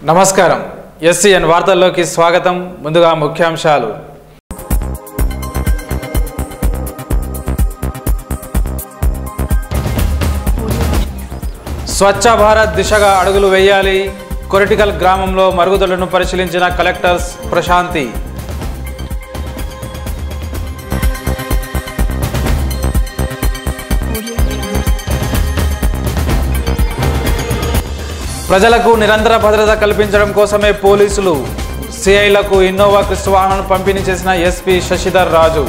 నమస్కారం ఎస్సీఎన్ వార్తల్లోకి స్వాగతం. ముందుగా ముఖ్యాంశాలు. స్వచ్ఛ భారత్ దిశగా అడుగులు వేయాలి. కొరటికల్ గ్రామంలో మరుగుదొడ్లను పరిశీలించిన కలెక్టర్ ప్రశాంతి. ప్రజలకు నిరంతర భద్రత కల్పించడం కోసమే పోలీసులు సిఐలకు ఇన్నోవా క్రిస్ట్ వాహనాలను పంపిణీ చేసిన ఎస్పీ శశిధర్ రాజు.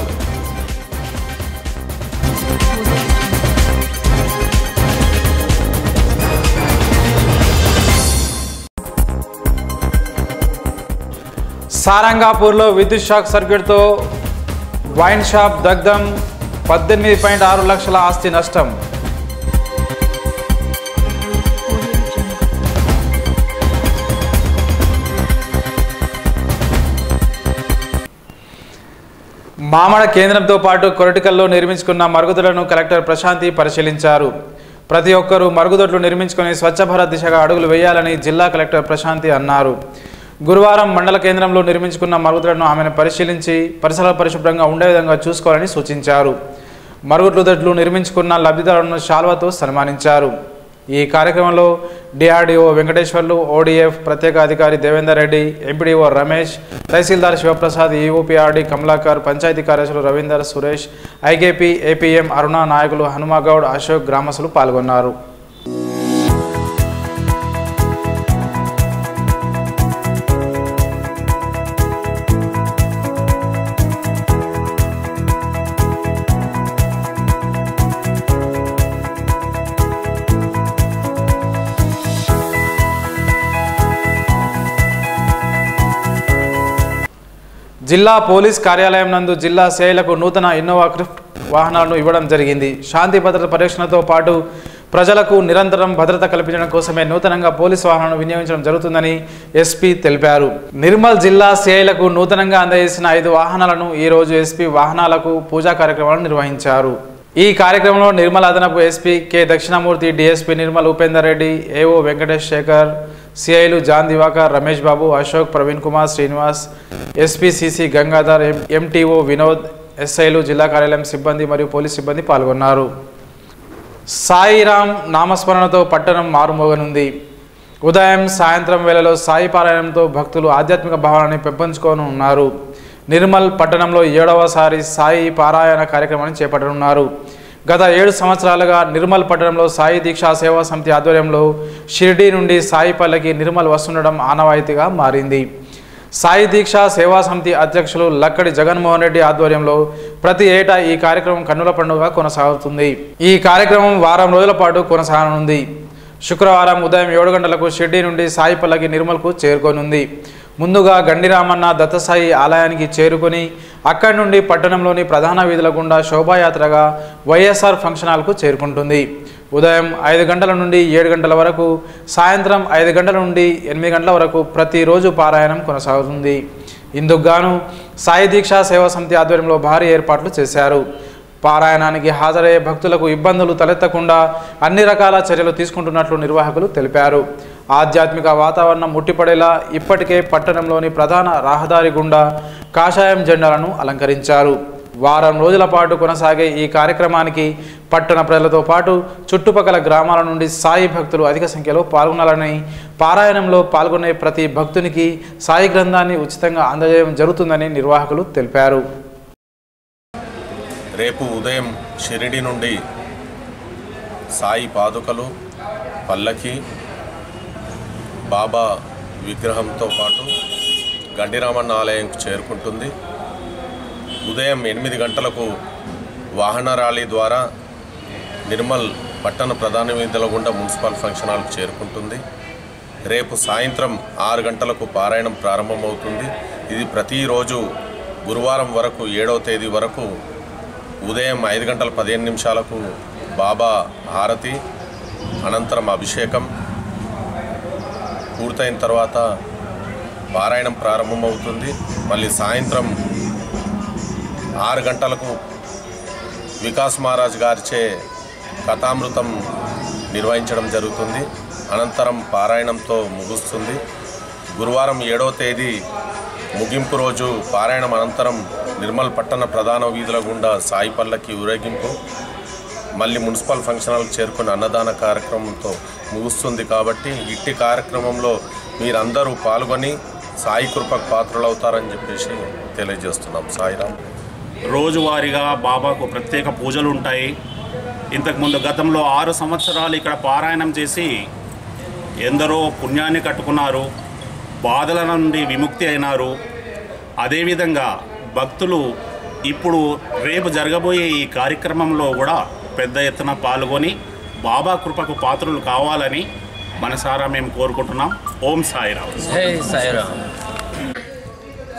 సారంగాపూర్లో విద్యుత్ షాక్ సర్క్యూట్తో వైన్ షాప్ దగ్ధం. 18.6 లక్షల ఆస్తి నష్టం. మామడ కేంద్రంతో పాటు కొరటికల్లో నిర్మించుకున్న మరుగుదొడ్లను కలెక్టర్ ప్రశాంతి పరిశీలించారు. ప్రతి ఒక్కరూ మరుగుదొడ్లు నిర్మించుకుని స్వచ్ఛ భారత్ దిశగా అడుగులు వేయాలని జిల్లా కలెక్టర్ ప్రశాంతి అన్నారు. గురువారం మండల కేంద్రంలో నిర్మించుకున్న మరుగుదొడ్లను ఆమెను పరిశీలించి పరిసరాలు పరిశుభ్రంగా ఉండే విధంగా చూసుకోవాలని సూచించారు. మరుగుదొడ్లు నిర్మించుకున్న లబ్ధిదారులను శాల్వాతో సన్మానించారు. ఈ కార్యక్రమంలో డిఆర్డీఓ వెంకటేశ్వర్లు, ఓడిఎఫ్ ప్రత్యేక అధికారి దేవేందర్ రెడ్డి, ఎంపీడీఓ రమేష్, తహసీల్దార్ శివప్రసాద్, ఈఓపీఆర్డీ కమలాకర్, పంచాయతీ కార్యదర్శులు రవీందర్, సురేష్, ఐకేపీ, ఏపీఎం, అరుణ, నాయకులు హనుమగౌడ్, అశోక్, గ్రామస్తులు పాల్గొన్నారు. జిల్లా పోలీస్ కార్యాలయం నందు జిల్లా సిఐలకు నూతన ఇన్నోవా క్రిస్ట్ వాహనాలను ఇవ్వడం జరిగింది. శాంతి భద్రత పరిరక్షణతో పాటు ప్రజలకు నిరంతరం భద్రత కల్పించడం కోసమే నూతనంగా పోలీసు వాహనాలను వినియోగించడం జరుగుతుందని ఎస్పీ తెలిపారు. నిర్మల్ జిల్లా సిఐలకు నూతనంగా అందజేసిన 5 వాహనాలను ఈరోజు ఎస్పీ వాహనాలకు పూజా కార్యక్రమాలను నిర్వహించారు. ఈ కార్యక్రమంలో నిర్మల్ అదనపు SP K Dakshinamurthy, DSP Nirmal Upender Reddy, AO Venkatesh Sekhar, సిఐలు John Divakar, Ramesh Babu, Ashok, Praveen Kumar, Srinivas, SP CC Gangadhar, MTO Vinod, ఎస్ఐలు, జిల్లా కార్యాలయం సిబ్బంది మరియు పోలీస్ సిబ్బంది పాల్గొన్నారు. సాయిరాం నామస్మరణతో పట్టణం మారుమోగనుంది. ఉదయం సాయంత్రం వేళలో సాయి పారాయణంతో భక్తులు ఆధ్యాత్మిక భావాన్ని పెంపొంచుకోనున్నారు. నిర్మల్ పట్టణంలో 7వసారి సాయి పారాయణ కార్యక్రమాన్ని చేపట్టనున్నారు. గత 7 సంవత్సరాలుగా నిర్మల్ పట్టణంలో సాయి దీక్షా సేవా సమితి ఆధ్వర్యంలో షిర్డీ నుండి సాయి పల్లకి నిర్మల్ వస్తుండడం ఆనవాయితీగా మారింది. సాయి దీక్షా సేవా సమితి అధ్యక్షులు లక్కడి జగన్మోహన్ రెడ్డి ఆధ్వర్యంలో ప్రతి ఏటా ఈ కార్యక్రమం కన్నుల పండుగ కొనసాగుతుంది. ఈ కార్యక్రమం వారం రోజుల పాటు కొనసాగనుంది. శుక్రవారం ఉదయం 7 గంటలకు షిర్డీ నుండి సాయి పల్లకి నిర్మల్కు చేరుకోనుంది. ముందుగా గండిరామన్న దత్తసాయి ఆలయానికి చేరుకొని అక్కడి నుండి పట్టణంలోని ప్రధాన వీధుల గుండా శోభాయాత్రగా వైఎస్ఆర్ ఫంక్షన్ హాల్కు చేరుకుంటుంది. ఉదయం 5 గంటల నుండి 7 గంటల వరకు, సాయంత్రం 5 గంటల నుండి 8 గంటల వరకు ప్రతిరోజు పారాయణం కొనసాగుతుంది. ఇందుకు గాను సాయి దీక్షా సేవా సమితి ఆధ్వర్యంలో భారీ ఏర్పాట్లు చేశారు. పారాయణానికి హాజరయ్యే భక్తులకు ఇబ్బందులు తలెత్తకుండా అన్ని రకాల చర్యలు తీసుకుంటున్నట్లు నిర్వాహకులు తెలిపారు. ఆధ్యాత్మిక వాతావరణం ముట్టిపడేలా ఇప్పటికే పట్టణంలోని ప్రధాన రహదారి గుండా కాషాయం జెండాలను అలంకరించారు. వారం రోజుల పాటు కొనసాగే ఈ కార్యక్రమానికి పట్టణ ప్రజలతో పాటు చుట్టుపక్కల గ్రామాల నుండి సాయి భక్తులు అధిక సంఖ్యలో పాల్గొనాలని, పారాయణంలో పాల్గొనే ప్రతి భక్తునికి సాయి గ్రంథాన్ని ఉచితంగా అందజేయడం జరుగుతుందని నిర్వాహకులు తెలిపారు. రేపు ఉదయం షిరిడి నుండి సాయి పాదుకలు, పల్లకి, బాబా విగ్రహంతో పాటు గండిరామన్న ఆలయంకు చేరుకుంటుంది. ఉదయం 8 గంటలకు వాహన ర్యాలీ ద్వారా నిర్మల్ పట్టణ ప్రధాన వీధుల గుండా మున్సిపల్ ఫంక్షన్ హాల్కు చేరుకుంటుంది. రేపు సాయంత్రం 6 గంటలకు పారాయణం ప్రారంభమవుతుంది. ఇది ప్రతిరోజు గురువారం వరకు 7వ తేదీ వరకు ఉదయం 5 గంటల 15 నిమిషాలకు బాబా హారతి, అనంతరం అభిషేకం పూర్తయిన తర్వాత పారాయణం ప్రారంభమవుతుంది. మళ్ళీ సాయంత్రం 6 గంటలకు వికాస్ మహారాజ్ గారిచే కథామృతం నిర్వహించడం జరుగుతుంది. అనంతరం పారాయణంతో ముగుస్తుంది. గురువారం 7వ తేదీ ముగింపు రోజు పారాయణం అనంతరం నిర్మల్ పట్టణ ప్రధాన వీధుల గుండా సాయి పల్లకి ఊరేగింపు మళ్ళీ మున్సిపల్ ఫంక్షన్ హాల్కి చేరుకుని అన్నదాన కార్యక్రమంతో ముగుస్తుంది. కాబట్టి ఇట్టి కార్యక్రమంలో మీరందరూ పాల్గొని సాయి కృపకు పాత్రలవుతారని చెప్పేసి తెలియజేస్తున్నాం. సాయిరామ్. రోజువారీగా బాబాకు ప్రత్యేక పూజలు ఉంటాయి. ఇంతకుముందు గతంలో 6 సంవత్సరాలు ఇక్కడ పారాయణం చేసి ఎందరో పుణ్యాన్ని కట్టుకున్నారు, బాధల నుండి విముక్తి అయినారు. అదేవిధంగా భక్తులు ఇప్పుడు రేపు జరగబోయే ఈ కార్యక్రమంలో కూడా పెద్ద ఎత్తున పాల్గొని బాబా కృపకు పాత్రలు కావాలని మనసారా మేము కోరుకుంటున్నాం. ఓం సాయిరామ్. జై సాయిరామ్.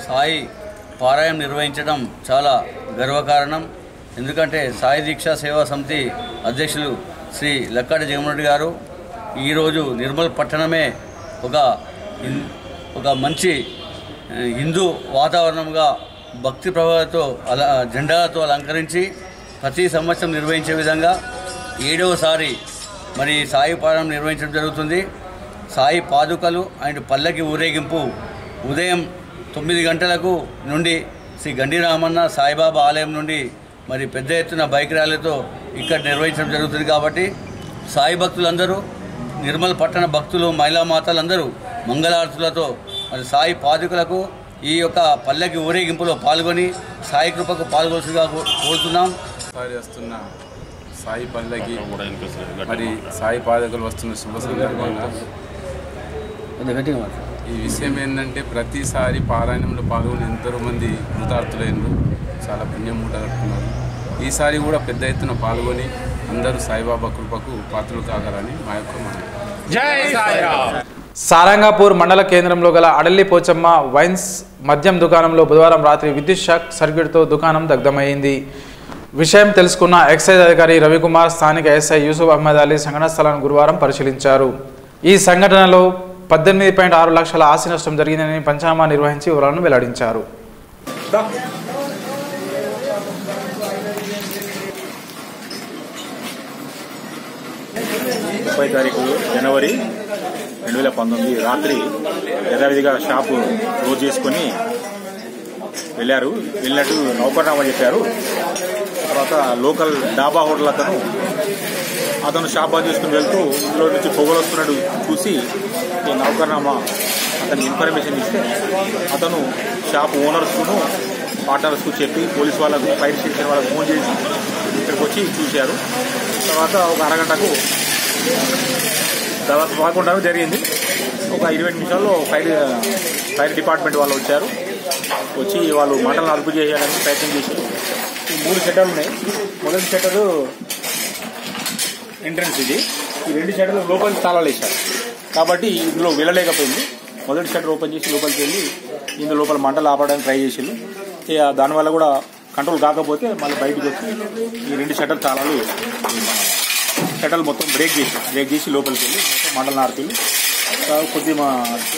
సాయి పారాయణం నిర్వహించడం చాలా గర్వకారణం. ఎందుకంటే సాయి దీక్షా సేవా సమితి అధ్యక్షులు శ్రీ లక్కాడి జగన్మోహన్ గారు ఈరోజు నిర్మల్ పట్టణమే ఒక మంచి హిందూ వాతావరణంగా భక్తి ప్రభావంతో జెండాలతో అలంకరించి ప్రతి సంవత్సరం నిర్వహించే విధంగా 7వసారి మరి సాయి పారాయణం నిర్వహించడం జరుగుతుంది. సాయి పాదుకలు అండ్ పల్లకి ఊరేగింపు ఉదయం 9 గంటలకు నుండి శ్రీ గండిరామన్న సాయిబాబా ఆలయం నుండి మరి పెద్ద ఎత్తున బైక్ ర్యాలీతో ఇక్కడ నిర్వహించడం జరుగుతుంది. కాబట్టి సాయి భక్తులందరూ, నిర్మల్ పట్టణ భక్తులు, మహిళా మాతలందరూ మంగళారతులతో మరి సాయి పాదుకలకు ఈ యొక్క పల్లకి ఊరేగింపులో పాల్గొని సాయి కృపకు పాల్గొనగా కోరుతున్నాం. వస్తున్న సాయి పల్లకి మరి సాయి పాదుకలు వస్తున్న శుభ సందర్భంగా ఈ విషయం ఏంటంటే ప్రతిసారి పారాయణంలో పాల్గొని ఎంతో మంది కృతార్థులైనరు, చాలా పుణ్యం మూట కట్టుకున్నారు. ఈసారి కూడా పెద్ద ఎత్తున పాల్గొని అందరూ సాయిబాబా కృపకు పాత్రలు కాగలని మా యొక్క మనం. జై సాయిరామ్. సారంగాపూర్ మండల కేంద్రంలో గల అడల్లి పోచమ్మ వైన్స్ మద్యం దుకాణంలో బుధవారం రాత్రి విద్యుత్ షాక్ సర్క్యూట్తో దుకాణం దగ్ధమైంది. విషయం తెలుసుకున్న ఎక్సైజ్ అధికారి రవికుమార్, స్థానిక ఎస్ఐ యూసుఫ్ అహ్మద్ అలీ సంఘటన స్థలాన్ని గురువారం పరిశీలించారు. ఈ సంఘటనలో 18.6 లక్షల ఆస్తి నష్టం జరిగిందని పంచనామా నిర్వహించి వివరాలను వెల్లడించారు. 30 తారీఖు జనవరి 2019 రాత్రి యథావిధిగా షాపు క్లోజ్ చేసుకుని వెళ్ళినట్టు నౌకర్నామా చెప్పారు. తర్వాత లోకల్ డాబా హోటల్ అతను షాప్ బంద్ చేసుకుని వెళ్తూ ఇందులో నుంచి పొగలు వస్తున్నట్టు చూసి ఈ నౌకర్నామా అతనికి ఇన్ఫర్మేషన్ ఇస్తే అతను షాప్ ఓనర్స్ను పార్ట్నర్స్కు చెప్పి పోలీస్ వాళ్ళకు, ఫైర్ స్టేషన్ వాళ్ళకు ఫోన్ చేసి ఇక్కడికి వచ్చి చూశారు. తర్వాత ఒక అరగంటకు దాదాపు 11 జరిగింది. ఒక 20 నిమిషాల్లో ఫైర్ డిపార్ట్మెంట్ వాళ్ళు వచ్చారు. వచ్చి వాళ్ళు మంటలను అదుపు చేయడానికి ప్రయత్నం చేసి ఈ 3 షట్టర్లు ఉన్నాయి. మొదటి షట్టరు ఎంట్రన్స్, ఇది ఈ 2 షట్టర్లు లోపలికి తాళాలు వేశారు కాబట్టి ఇందులో వెళ్ళలేకపోయింది. మొదటి షట్టర్ ఓపెన్ చేసి లోపలికి వెళ్ళి ఇందులో లోపల మంటలు ఆపడానికి ట్రై చేసిండు. ఇక దానివల్ల కూడా కంట్రోల్ కాకపోతే మళ్ళీ బయటకు వచ్చి ఈ 2 షట్టర్ తాళాలు షట్టర్లు మొత్తం బ్రేక్ చేసి లోపలికి వెళ్ళి మొత్తం మంటలు ఆర్పిల్లి కొద్దిగా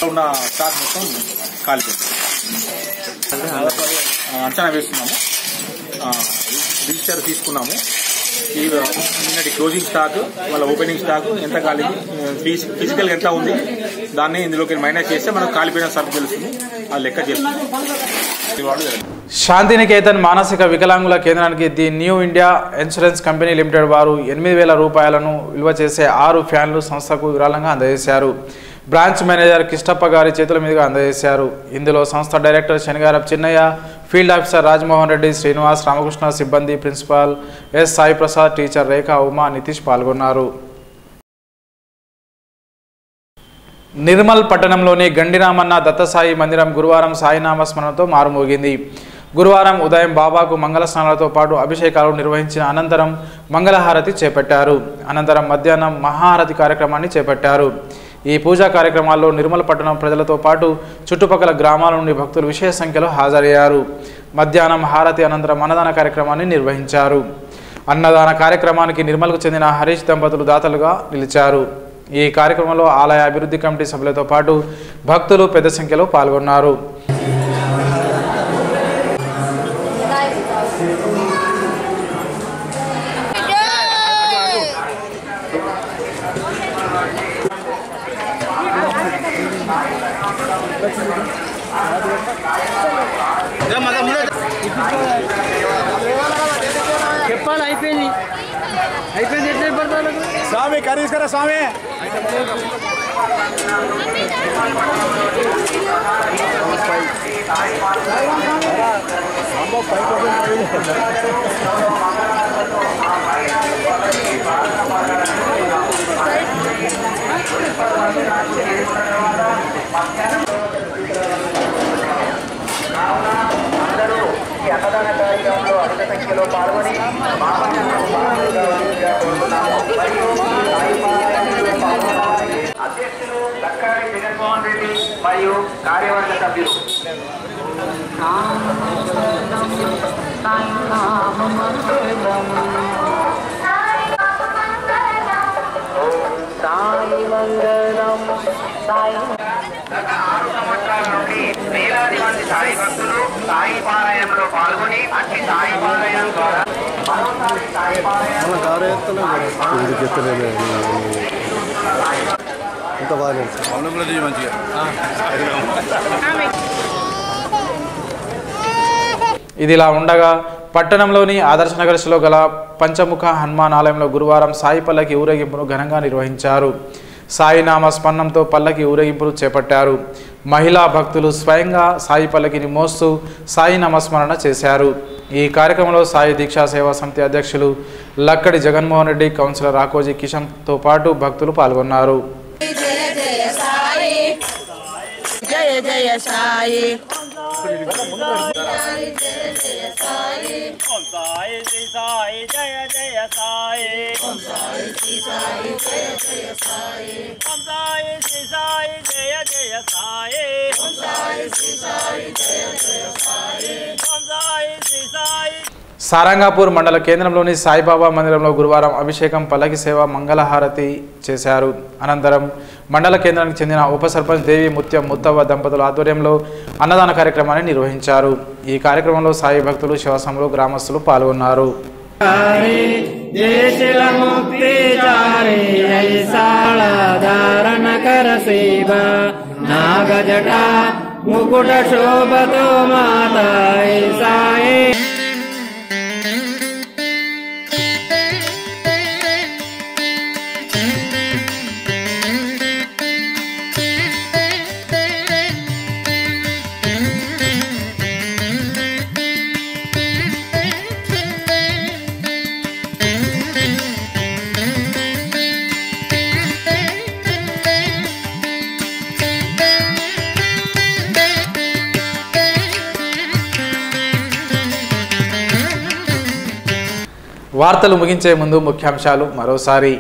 ఉన్న స్టాక్ మొత్తం కాలిపోయింది. అంచనా వేస్తున్నాము, రిజిస్టర్ తీసుకున్నాము. ఈ నిన్నటి క్లోజింగ్ స్టాక్, వాళ్ళ ఓపెనింగ్ స్టాక్ ఎంత కాలింది, ఫిజికల్గా ఎంత ఉంది, దాన్ని ఇందులోకి మైనస్ చేస్తే మనకు కాలిపోయిన సరుకు తెలుస్తుంది. అది లెక్క చేస్తున్నాం. శాంతినికేతన్ మానసిక వికలాంగుల కేంద్రానికి the new India insurance company limited వారు 8,000 రూపాయలను విలువ చేసే 6 ఫ్యాన్లు సంస్థకు విరాళంగా అందజేశారు. బ్రాంచ్ మేనేజర్ కిష్టప్ప గారి చేతుల మీదుగా అందజేశారు. ఇందులో సంస్థ director Shanigarap Chinnaiah, field officer Rajamohan Reddy, Srinivas, Ramakrishna, సిబ్బంది, principal S Sai Prasad, teacher Rekha, Uma, Nitish పాల్గొన్నారు. నిర్మల్ పట్టణంలోని గండిరామన్న దత్తసాయి మందిరం గురువారం సాయినామ స్మరణతో మారుమోగింది. గురువారం ఉదయం బాబాకు మంగళ స్నానాలతో పాటు అభిషేకాలు నిర్వహించిన అనంతరం మంగళహారతి చేపట్టారు. అనంతరం మధ్యాహ్నం మహాహారతి కార్యక్రమాన్ని చేపట్టారు. ఈ పూజా కార్యక్రమాల్లో నిర్మల్ పట్టణం ప్రజలతో పాటు చుట్టుపక్కల గ్రామాల నుండి భక్తులు విశేష సంఖ్యలో హాజరయ్యారు. మధ్యాహ్నం హారతి అనంతరం అన్నదాన కార్యక్రమాన్ని నిర్వహించారు. అన్నదాన కార్యక్రమానికి నిర్మల్కు చెందిన హరీష్ దంపతులు దాతలుగా నిలిచారు. ఈ కార్యక్రమంలో ఆలయ అభివృద్ధి కమిటీ సభ్యులతో పాటు భక్తులు పెద్ద సంఖ్యలో పాల్గొన్నారు. చెప్పాలి అయిపోయింది ఎట్లా పడతారు స్వామి కర్రీస్ కదా స్వామి అన్నదాన కార్యక్రమంలో అధిక సంఖ్యలో పాల్గొని అధ్యక్షులు లక్కాడి జగన్మోహన్ రెడ్డి మరియు కార్యవర్గ సభ్యులు గత 6 సంవత్సరాల నుండి వేలాది మంది సాయి భక్తులు సాయి పారాయణంలో పాల్గొని అట్టి సాయి పారాయణం ద్వారా మరోసారి సాయి ఇదిలా ఉండగా పట్టణంలోని ఆదర్శనగర్లో గల పంచముఖ హనుమాన్ ఆలయంలో గురువారం సాయి పల్లకి ఊరేగింపును ఘనంగా నిర్వహించారు. సాయి నామ స్మరణంతో పల్లకి ఊరేగింపును చేపట్టారు. మహిళా భక్తులు స్వయంగా సాయి పల్లకిని మోస్తూ సాయి నామస్మరణ చేశారు. ఈ కార్యక్రమంలో సాయి దీక్షా సేవా సమితి అధ్యక్షులు లక్కడి జగన్మోహన్ రెడ్డి, కౌన్సిలర్ రాకోజీ కిషన్తో పాటు భక్తులు పాల్గొన్నారు. జయ జయ సాయి సారంగాపూర్ మండల కేంద్రంలోని సాయిబాబా మందిరంలో గురువారం అభిషేకం, పల్లకి సేవ, మంగళహారతి చేశారు. అనంతరం మండల కేంద్రానికి చెందిన ఉప సర్పంచ్ దేవి ముత్యం ముత్తవ్వ దంపతుల ఆధ్వర్యంలో అన్నదాన కార్యక్రమాన్ని నిర్వహించారు. ఈ కార్యక్రమంలో సాయి భక్తులు, శివసంలో గ్రామస్తులు పాల్గొన్నారు. ముకుట శోభతో మాతా సాయి వార్తలు ముగించే ముందు ముఖ్యాంశాలు మరోసారి.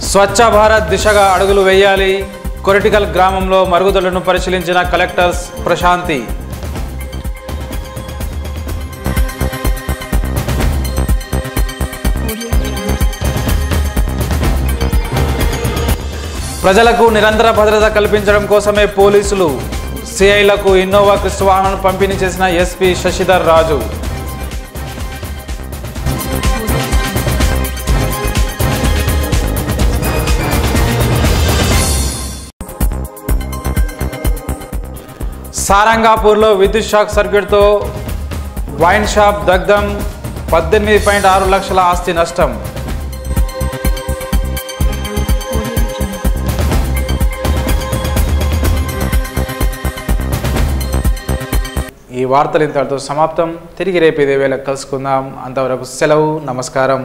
స్వచ్ఛ భారత్ దిశగా అడుగులు వేయాలి. కొరటికల్ గ్రామంలో మరుగుదొడ్లను పరిశీలించిన కలెక్టర్ ప్రశాంతి. ప్రజలకు నిరంతర భద్రత కల్పించడం కోసమే పోలీసులు, సిఐలకు ఇన్నోవా క్రిస్ట్ వాహనాలను పంపిణీ చేసిన ఎస్పీ శశిధర్ రాజు. సారంగాపూర్లో విద్యుత్ షాక్ సర్క్యూట్తో వైన్ షాప్ దగ్ధం, 18.6 లక్షల ఆస్తి నష్టం. ఈ వార్తలు ఇంతటితో సమాప్తం. తిరిగి రేపు ఇదే వేళ కలుసుకుందాం. అంతవరకు సెలవు. నమస్కారం.